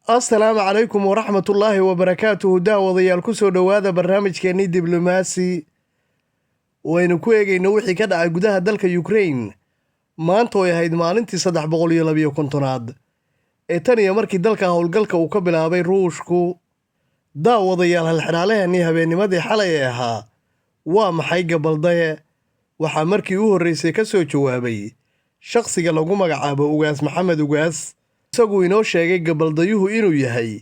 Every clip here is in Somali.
asalaamu calaykum waraxmatullaahi wabarakaatuhu daawadayaal ku soo dhowaada barnaamijkeennii diblomaasi waynu ku eegayno wixii ka dhacay gudaha dalka yukrain maanta oy ahayd maalintii 312aad ee tan iyo markii dalka howlgalka uu ka bilaabay ruushku. daawadayaal halxidhaalaheennii habeennimadii xalay ee ahaa waa maxay gabaldaye waxaa markii u horraysay ka soo jawaabay shakhsiga lagu magacaabo ugaas maxamed ugaas. isagu inoo sheegay gabaldayuhu inuu yahay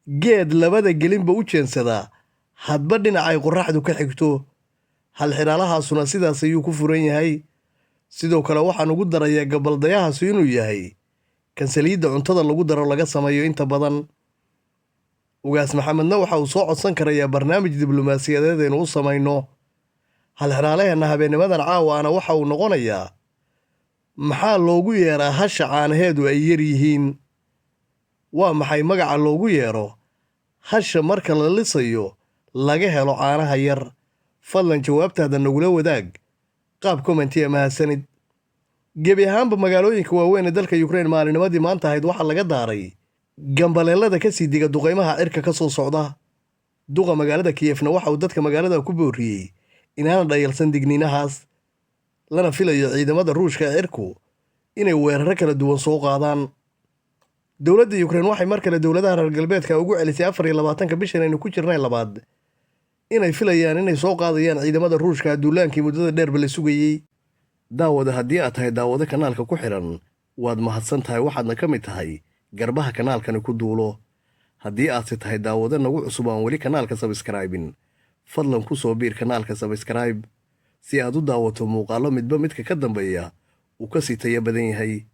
geed labada gelinba u jeensada hadba dhinacay qorraxdu ka xigto. halxidhaalahaasuna sidaas ayuu ku furan yahay. sidoo kale waxaan ugu darayaa gabaldayahaasu inuu yahay kan saliidda cuntada lagu daro laga sameeyo inta badan. ugaas maxamedna waxa uu soo codsan karayaa barnaamij diblomaasiyadeed aynu u samayno. halxidhaalaheenna habeennimadan caawaana waxa uu noqonayaa maxaa loogu yeeraa hasha caanaheedu ay yar yihiin? waa maxay magaca loogu yeero hasha marka la lisayo laga helo caanaha yar? fadlan jawaabtaada nagula wadaag qaab kommentiya mahadsanid. gebi ahaanba magaalooyinka waaweyn ee dalka yukrain maalinimadii maanta ahayd waxaa laga daaray gambaleelada ka sii diga duqaymaha cirka ka soo socda. duqa magaalada kiyefna waxa uu dadka magaalada ku booriyey inaana dhayalsan digniinahaas, lana filayo ciidamada ruushka ee cirku inay weeraro kala duwan soo qaadaan. dowladda yukrain waxay mar kale dowladaha reer galbeedka ugu celisay 24 bishan aynu ku jirnay labaad inay filayaan inay soo qaadayaan ciidamada ruushka duulaankii muddada dheerba la sugayey. daawada haddii aad tahay daawado kanaalka ku xidhan waad mahadsan tahay, waxaadna ka mid tahay garbaha kanaalkani ku duulo. haddii aadse tahay daawado nagu cusub aan weli kanaalka sabskraibin, fadlan ku soo biir kanaalka sabskrayb si aad u daawato muuqaallo midba midka ka dambeeya uu ka sii taya badan yahay.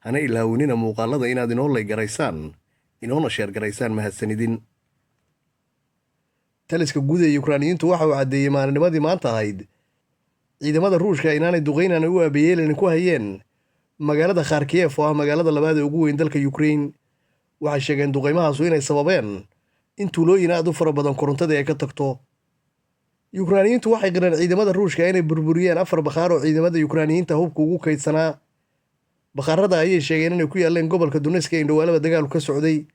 hana ilaawinina muuqaallada inaad inoo laygaraysaan inoona sheergaraysaan. mahadsanidin. taliska guud ee yukraaniyiintu waxa uu caddeeyey maalinimadii maanta ahayd ciidamada ruushka inaanay duqaynan u aabayeelin ku hayeen magaalada kharkiyef oo ah magaalada labaad ee ugu weyn dalka yukrain. waxay sheegeen duqaymahaasu inay sababeen in tuulooyin aad u fara badan korontadii ay ka tagto. yukraaniyiintu waxay qireen ciidamada ruushka inay burburiyeen 4 bakhaar oo ciidamada yukraaniyiinta hubka ugu kaydsanaa. bakhaarada ayay sheegeen inay ku yaaleen gobolka Donetsk ee indhawaalaba dagaalku ka socday,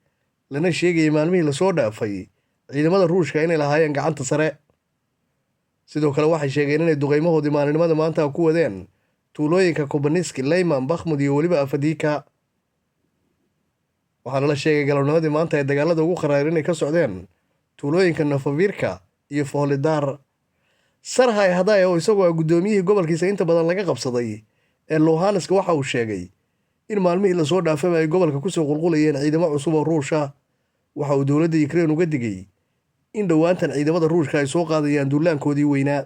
lana sheegayay maalmihii lasoo dhaafay ciidamada ruushka inay lahaayeen gacanta sare. sidoo kale waxay sheegeen inay duqaymahoodii maalinimada maanta ku wadeen tuulooyinka Kobanisk, Leyman, Bakhmud iyo weliba Afadiika. waxaana la sheegay galabnimadii maanta ay dagaalada ugu qaraar inay ka socdeen tuulooyinka Novovirka iyo Fohledar. sarhay hadaaya oo isagoo ah guddoomiyihii gobolkiisa inta badan laga qabsaday ee Luhansk waxa uu sheegay in maalmihii lasoo dhaafay ay gobolka ku soo qulqulayeen ciidamo cusub oo ruusha. waxa uu dowladda Ukraine uga digay in dhowaantan ciidamada ruushka ay soo qaadayaan duulaankoodii weynaa.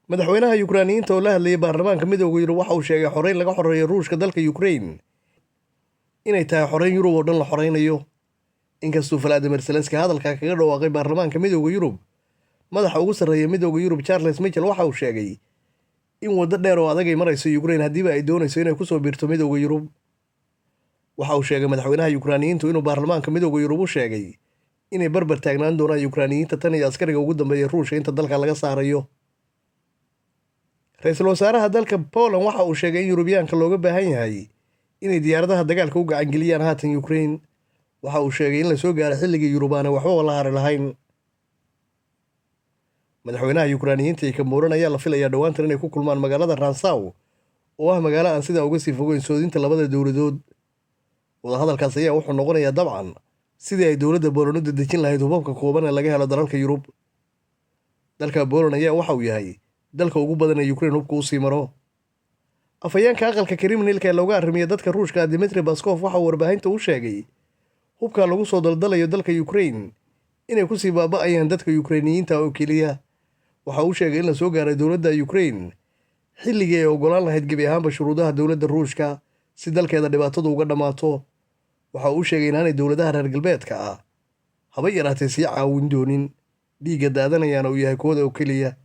madaxweynaha yukraaniyiinta oo la hadlayay baarlamaanka midowga Yurub waxa uu sheegay xoreyn laga xoreeyo ruushka dalka Ukraine inay tahay xoreyn Yurub oo dhan la xoreynayo. inkastoo Vladimir Zelensky hadalka kaga dhawaaqay baarlamaanka midowga Yurub, madaxa ugu sarreeya midowga Yurub Charles Michel waxa uu sheegay in waddo dheer oo adag ay marayso Ukraine haddiiba ay doonayso inay ku soo biirto midowga Yurub. waxa uu sheegay madaxweynaha yukraaniyiintu inuu baarlamaanka midowga Yurub u sheegay inay barbar taagnaan doonaan yukraaniyiinta tan iyo askariga ugu dambeeya ruushka inta dalka laga saarayo. ra-iisul wasaaraha dalka Poland waxa uu sheegay in Yurubiyaanka looga baahan yahay inay diyaaradaha dagaalka u gacangeliyaan haatan Ukraine. waxa uu sheegay in la soo gaaray xilligii Yurubaana waxba la hari lahayn. madaxweynaha yukraaniyiinta iyo Kamuuran ayaa la filayaa dhowaantan inay ku kulmaan magaalada Ransaw oo ah magaalo aan sidaa uga sii fogeyn soodinta labada dowladood. wadahadalkaas ayaa wuxuu noqonayaa dabcan sidii ay dowladda Poland u dedejin lahayd hubabka kooban ee laga helo dalalka Yurub. dalka Poland ayaa waxa uu yahay dalka ugu badan ee Ukraine hubka u sii maro. afhayeenka aqalka Kremlin-ka ee looga arrimiyo dadka ruushka Dmitry Peskov waxa uu warbaahinta u sheegay hubka lagu soo daldalayo dalka Ukraine inay ku sii baaba'ayaan dadka Ukrainiyiinta oo keliya. waxa uu sheegay in la soo gaaray dowladda Ukraine xilligii ay ogolaan lahayd gebi ahaanba shuruudaha dowladda ruushka si dalkeeda dhibaatadu uga dhammaato. waxa uu sheegay inaanay dowladaha reer galbeedka ah haba yaraatee sii caawin doonin, dhiigga daadanayaana uu yahay kooda oo keliya.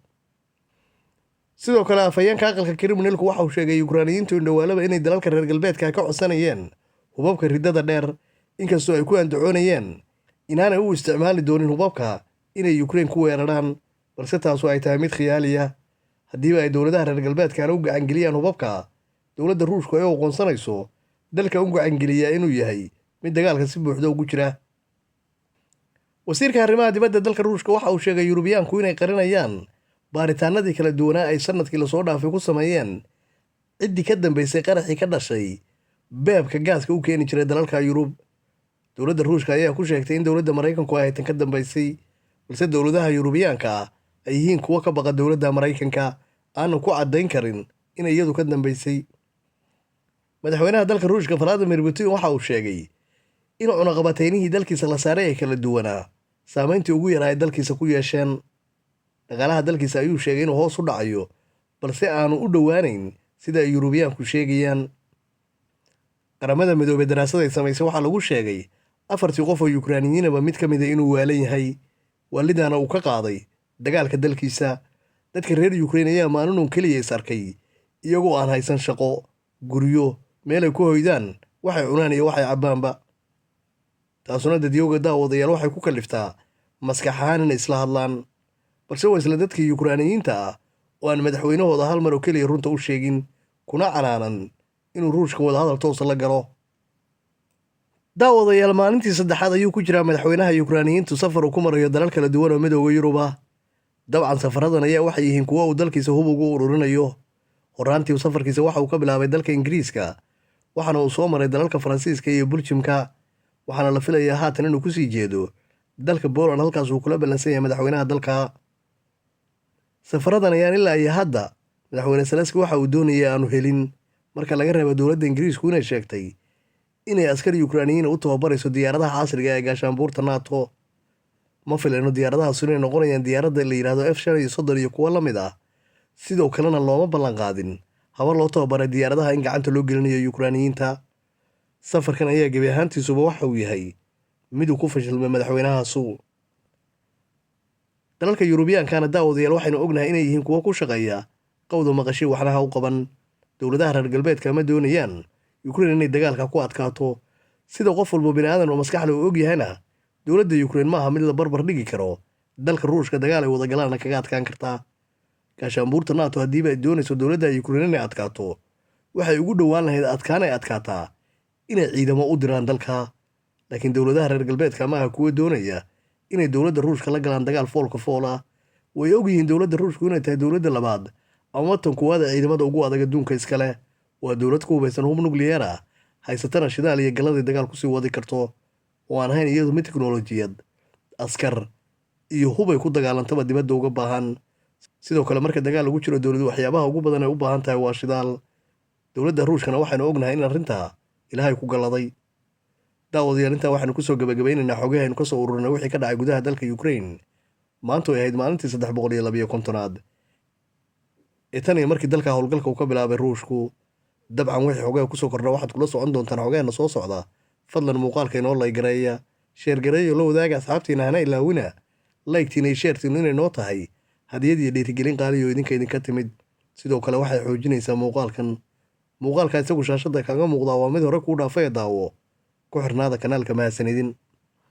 sidoo kale afhayeenka aqalka Kremlin-ku waxa uu sheegay yukraaniyiintu indhawaalaba inay dalalka reer galbeedka ka codsanayeen hubabka riddada dheer, inkastoo ay ku andacoonayeen inaanay u isticmaali doonin hubabka inay Ukraine ku weeraraan, balse taasu ay tahay mid khiyaaliya. haddiiba ay dowladaha reer galbeedkaana u gacangeliyaan hubabka, dowladda ruushku ay u aqoonsanayso dalka u gacangeliyaa inuu yahay mid dagaalka si buuxda ugu jira. wasiirka arrimaha dibadda dalka ruushka waxa uu sheegay yurubiyaanku inay qarinayaan baaritaanadii kala duwanaa ay sanadkii lasoo dhaafay ku sameeyeen ciddii ka dambaysay qaraxii ka dhashay beebka gaaska u keeni jiray dalalka Yurub. dowladda ruushka ayaa ku sheegtay in dowladda Maraykanku ay tan ka dambaysay, balse dowladaha Yurubiyaanka ay yihiin kuwa ka baqa dowladda Maraykanka aanan ku caddayn karin inay iyadu ka dambaysay. madaxweynaha dalka ruushka Vladimir Putin waxa uu sheegay in cunaqabataynihii dalkiisa la saaray ay kala duwanaa saamayntii ugu yaraa ay dalkiisa ku yeesheen. dhaqaalaha dalkiisa ayuu sheegay inuu hoos u dhacayo, balse aanu u dhowaanayn sida ay Yurubiyaanku sheegayaan. qaramada midoobay daraasad ay samaysay waxaa lagu sheegay 4 qof oo Yukraaniyiinaba mid ka mid ah inuu waalan yahay, waalidaana uu ka qaaday dagaalka dalkiisa. dadka reer Ukraine ayaa maalin kaliya is arkay iyagoo aan haysan shaqo, guryo, meel ay ku hoydaan, waxay cunaan iyo waxay cabbaanba. taasuna dadyowga daawadayaal waxay ku kaliftaa maskax ahaan inay isla hadlaan, balse waa isla dadkii Yukraaniyiinta ah oo aan madaxweynahooda hal mar oo keliya runta u sheegin, kuna canaanan inuu ruushka wadahadal toosa la galo. daawadayaal maalintii saddexaad ayuu ku jiraa madaxweynaha Yukraaniyiintu safar uu ku marayo dalal kala duwan oo midowga Yurub ah. dabcan safaradan ayaa waxay yihiin kuwa uu dalkiisa hub ugu ururinayo. horaantii safarkiisa waxa uu ka bilaabay dalka Ingiriiska, waxaana uu soo maray dalalka Faransiiska iyo Belgiumka, waxaana la filayaa haatan inuu kusii jeedo dalka Poland, halkaas uu kula ballansan yahay madaxweynaha dalka. safaradan ayaan ilaa iyo hadda madaxweyne Zelensky waxa uu doonayay aanu helin, marka laga reebo dowladda Ingiriisku inay sheegtay inay askari Yukraaniyiin u tababarayso diyaaradaha casriga ee gaashaanbuurta NATO. ma filayno diyaaradahaas inay noqonayaan diyaaradda la yidhaahdo F-35 iyo kuwo la mid ah. sidoo kalena looma ballan qaadin habar loo tababaray diyaaradaha in gacanta loo gelinayo Yukraaniyiinta. safarkan ayaa gebi ahaantiisuba waxa uu yahay mid uu ku fashilmay madaxweynahaasu. dalalka Yurubiyaankaana daawadayaal waxaynu ognahay inay yihiin kuwo ku shaqeeya qowda maqashii waxnaha u qaban. dowladaha reer galbeedka ma doonayaan Ukraine inay dagaalka ku adkaato. sida qof walba bini'aadan oo maskaxda uu og yahayna, dowladda Ukraine ma aha mid la barbar dhigi karo dalka ruushka dagaal ay wada galaana kaga adkaan kartaa. gaashaanbuurta NATO haddiiba ay doonayso dowladda Ukraine inay adkaato, waxay ugu dhowaan lahayd adkaan ay adkaataa inay ciidamo u diraan dalka. laakiin dowladaha reer galbeedka ma aha kuwo doonaya inay dowladda ruushka la galaan dagaal foolka fool ah. way og yihiin dowladda ruushku inay tahay dowladda labaad ama tan kuwaad ee ciidamada ugu adag adduunka iskale. waa dowlad ku hubaysan hub nukliyeer ah, haysatana shidaal iyo galladay dagaal kusii wadi karto, oo aan ahayn iyadu mid teknolojiyad, askar iyo hub ay ku dagaalantaba dibadda uga baahan. sidoo kale marka dagaal lagu jiro dowladdu waxyaabaha ugu badan ay u baahan tahay waa shidaal. dowladda ruushkana waxaynu ognahay in arrintaa ilaahay ku galladay. daawadayaal intaa waxaynu kusoo gabagabaynaynaa xogaha aynu kasoo ururinay wixii ka dhacay gudaha dalka Ukraine maanta ay ahayd maalintii 312aad ee tan iyo markii dalka howlgalka uu ka bilaabay ruushku. dabcan wixii xogaha kusoo kordha waxaad kula socon doontaan xogaheena soo socda. fadlan muuqaalka inoo laygareeya, sheer gareeyo la wadaaga asxaabtiina, hana ilaawina laygtiina iyo sheertiinu inay noo tahay hadiyad iyo dhiirigelin qaaliyo idinka timid. sidoo kale waxay xoojinaysaa muuqaalka isagu shaashadda kaga muuqdaa waa mid hore kuu dhaafay daawo ku xirnaada kanaalka mahadsanidin.